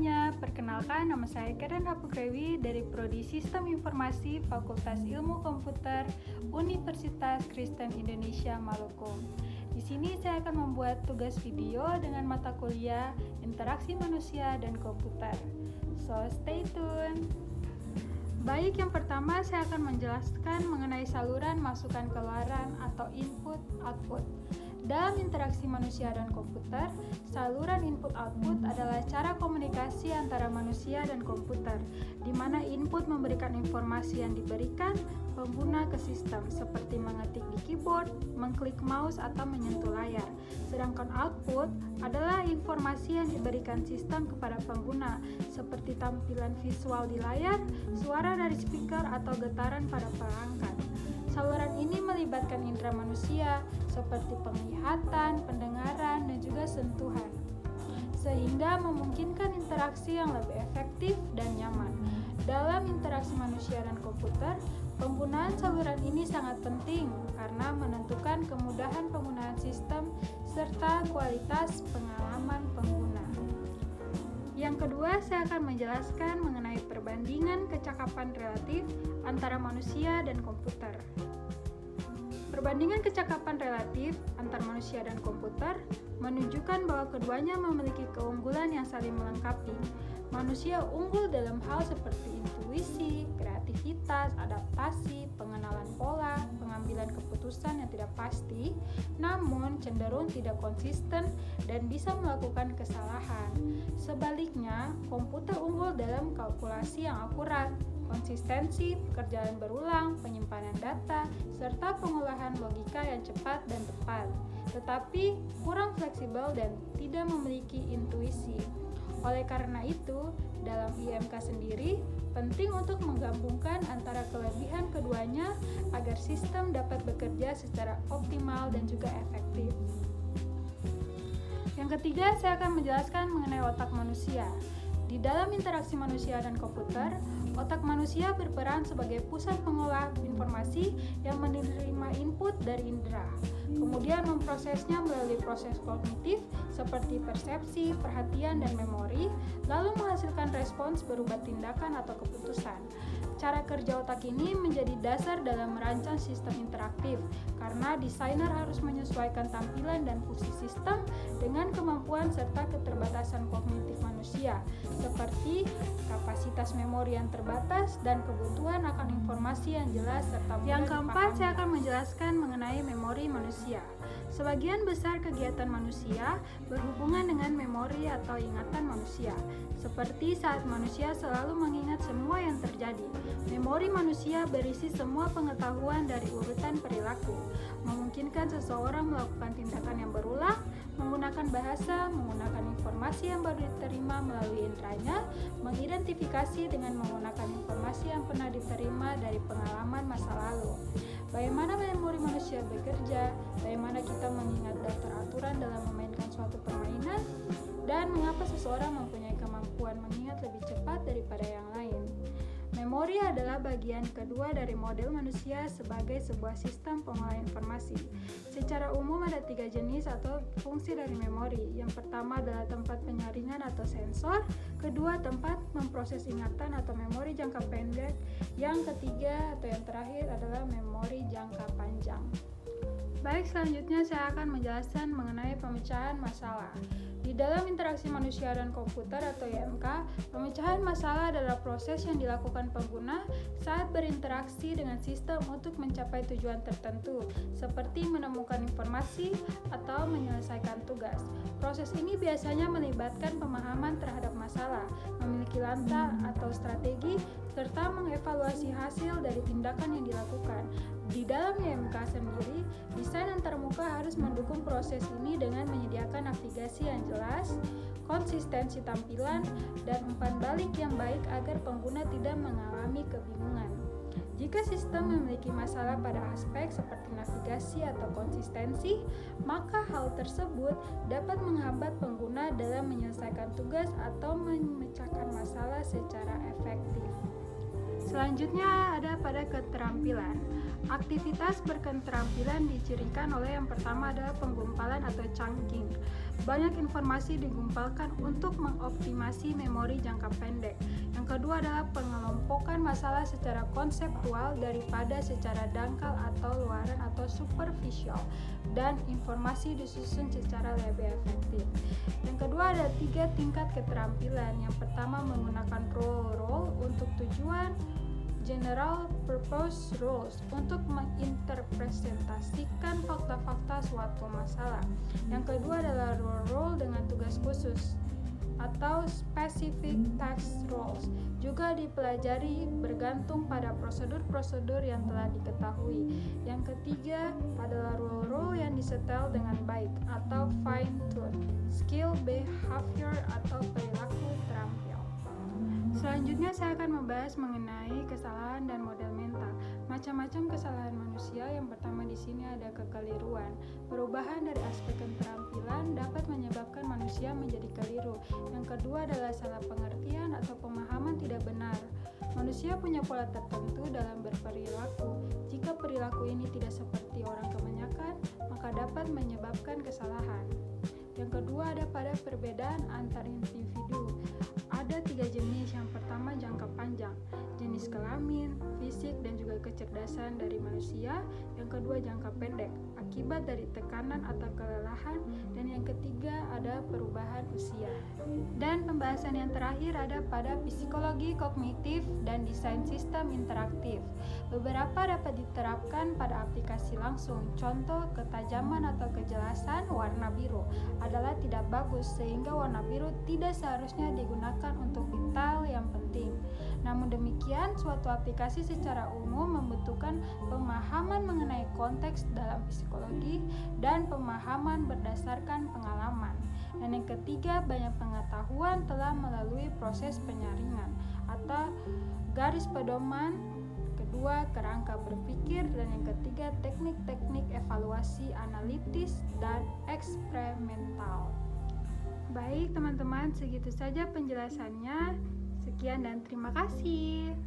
semuanya, perkenalkan nama saya Karen Hapukrewi dari Prodi Sistem Informasi Fakultas Ilmu Komputer Universitas Kristen Indonesia Maluku. Di sini saya akan membuat tugas video dengan mata kuliah Interaksi Manusia dan Komputer. So, stay tune. Baik, yang pertama saya akan menjelaskan mengenai saluran masukan keluaran atau input-output. Dalam interaksi manusia dan komputer, saluran input-output adalah cara komunikasi antara manusia dan komputer, di mana input memberikan informasi yang diberikan pengguna ke sistem, seperti mengetik di keyboard, mengklik mouse, atau menyentuh layar. Sedangkan output adalah informasi yang diberikan sistem kepada pengguna, seperti tampilan visual di layar, suara dari speaker, atau getaran pada perangkat. Saluran ini melibatkan indera manusia seperti penglihatan, pendengaran, dan juga sentuhan, sehingga memungkinkan interaksi yang lebih efektif dan nyaman. Dalam interaksi manusia dan komputer, penggunaan saluran ini sangat penting karena menentukan kemudahan penggunaan sistem serta kualitas pengalaman pengguna. Yang kedua, saya akan menjelaskan mengenai perbandingan kecakapan relatif antara manusia dan komputer. Perbandingan kecakapan relatif antar manusia dan komputer menunjukkan bahwa keduanya memiliki keunggulan yang saling melengkapi. Manusia unggul dalam hal seperti intuisi, kreativitas, adaptasi, pengenalan pola, pengambilan keputusan yang tidak pasti, namun cenderung tidak konsisten dan bisa melakukan kesalahan. Sebaliknya, komputer unggul dalam kalkulasi yang akurat, konsistensi, pekerjaan berulang, penyimpanan data, serta pengolahan logika yang cepat dan tepat, tetapi kurang fleksibel dan tidak memiliki intuisi. Oleh karena itu, dalam IMK sendiri, penting untuk menggabungkan antara kelebihan keduanya agar sistem dapat bekerja secara optimal dan juga efektif. Yang ketiga, saya akan menjelaskan mengenai otak manusia. Di dalam interaksi manusia dan komputer, otak manusia berperan sebagai pusat pengolah informasi yang menerima input dari indera, kemudian memprosesnya melalui proses kognitif seperti persepsi, perhatian, dan memori, lalu menghasilkan respons berupa tindakan atau keputusan. Cara kerja otak ini menjadi dasar dalam merancang sistem interaktif, karena desainer harus menyesuaikan tampilan dan fungsi sistem dengan kemampuan serta keterbatasan kognitif manusia, seperti kapasitas memori yang terbatas dan kebutuhan akan informasi yang jelas serta mudah. Yang keempat, saya akan menjelaskan mengenai memori manusia. Sebagian besar kegiatan manusia berhubungan dengan memori atau ingatan manusia, seperti saat manusia selalu mengingat semua yang terjadi. Memori manusia berisi semua pengetahuan dari urutan perilaku, memungkinkan seseorang melakukan tindakan yang berulang, menggunakan bahasa, menggunakan informasi yang baru diterima melalui inderanya, mengidentifikasi dengan menggunakan informasi yang pernah diterima dari pengalaman masa lalu. Bagaimana memori manusia bekerja, bagaimana kita mengingat daftar aturan dalam memainkan suatu permainan, dan mengapa seseorang mempunyai kemampuan mengingat lebih cepat daripada yang lain. Memori adalah bagian kedua dari model manusia sebagai sebuah sistem pengolah informasi. Secara umum ada 3 jenis atau fungsi dari memori. Yang pertama adalah tempat penyaringan atau sensor, kedua tempat memproses ingatan atau memori jangka pendek, yang ketiga atau yang terakhir adalah memori jangka panjang. Baik, selanjutnya saya akan menjelaskan mengenai pemecahan masalah. Di dalam interaksi manusia dan komputer atau IMK, pemecahan masalah adalah proses yang dilakukan pengguna saat berinteraksi dengan sistem untuk mencapai tujuan tertentu, seperti menemukan informasi atau menyelesaikan tugas. Proses ini biasanya melibatkan pemahaman terhadap masalah, memiliki langkah atau strategi, serta mengevaluasi hasil dari tindakan yang dilakukan. Di dalam IMK sendiri, desain antarmuka harus mendukung proses ini dengan menyediakan navigasi yang jelas, konsistensi tampilan, dan umpan balik yang baik agar pengguna tidak mengalami kebingungan. Jika sistem memiliki masalah pada aspek seperti navigasi atau konsistensi, maka hal tersebut dapat menghambat pengguna dalam menyelesaikan tugas atau memecahkan masalah secara efektif. Selanjutnya ada pada keterampilan. Aktivitas berketerampilan dicirikan oleh yang pertama adalah penggumpalan atau chunking. banyak informasi digumpalkan untuk mengoptimasi memori jangka pendek. Yang kedua adalah pengelompokan masalah secara konseptual daripada secara dangkal atau luaran atau superficial, dan informasi disusun secara lebih efektif. Yang kedua ada 3 tingkat keterampilan. Yang pertama menggunakan role untuk tujuan, general purpose roles untuk menginterpretasikan fakta-fakta suatu masalah. Yang kedua adalah role dengan tugas khusus atau specific task roles, juga dipelajari bergantung pada prosedur-prosedur yang telah diketahui. Yang ketiga adalah role yang disetel dengan baik atau fine tune, skill, behavior atau perilaku terampil. Selanjutnya saya akan membahas mengenai kesalahan dan model mental. Macam-macam kesalahan manusia. Yang pertama di sini ada kekeliruan. Perubahan dari aspek keterampilan dapat menyebabkan manusia menjadi keliru. Yang kedua adalah salah pengertian atau pemahaman tidak benar. Manusia punya pola tertentu dalam berperilaku. Jika perilaku ini tidak seperti orang kebanyakan, maka dapat menyebabkan kesalahan. Yang kedua ada pada perbedaan antar individu. Ada 3 jenis. Yang pertama jangka panjang, jenis kelamin, fisik, dan juga kecerdasan dari manusia. Yang kedua jangka pendek, akibat dari tekanan atau kelelahan. Dan yang ketiga ada perubahan usia. Dan pembahasan yang terakhir ada pada psikologi kognitif dan desain sistem interaktif. Beberapa dapat diterapkan pada aplikasi langsung. Contoh, ketajaman atau kejelasan warna biru adalah tidak bagus, sehingga warna biru tidak seharusnya digunakan untuk detail yang penting. Namun demikian, suatu aplikasi secara umum membutuhkan pemahaman mengenai konteks dalam psikologi dan pemahaman berdasarkan pengalaman. Dan yang ketiga, banyak pengetahuan telah melalui proses penyaringan atau garis pedoman. Kedua, kerangka berpikir. Dan yang ketiga, teknik-teknik evaluasi analitis dan eksperimental. Baik teman-teman, segitu saja penjelasannya. Sekian dan terima kasih.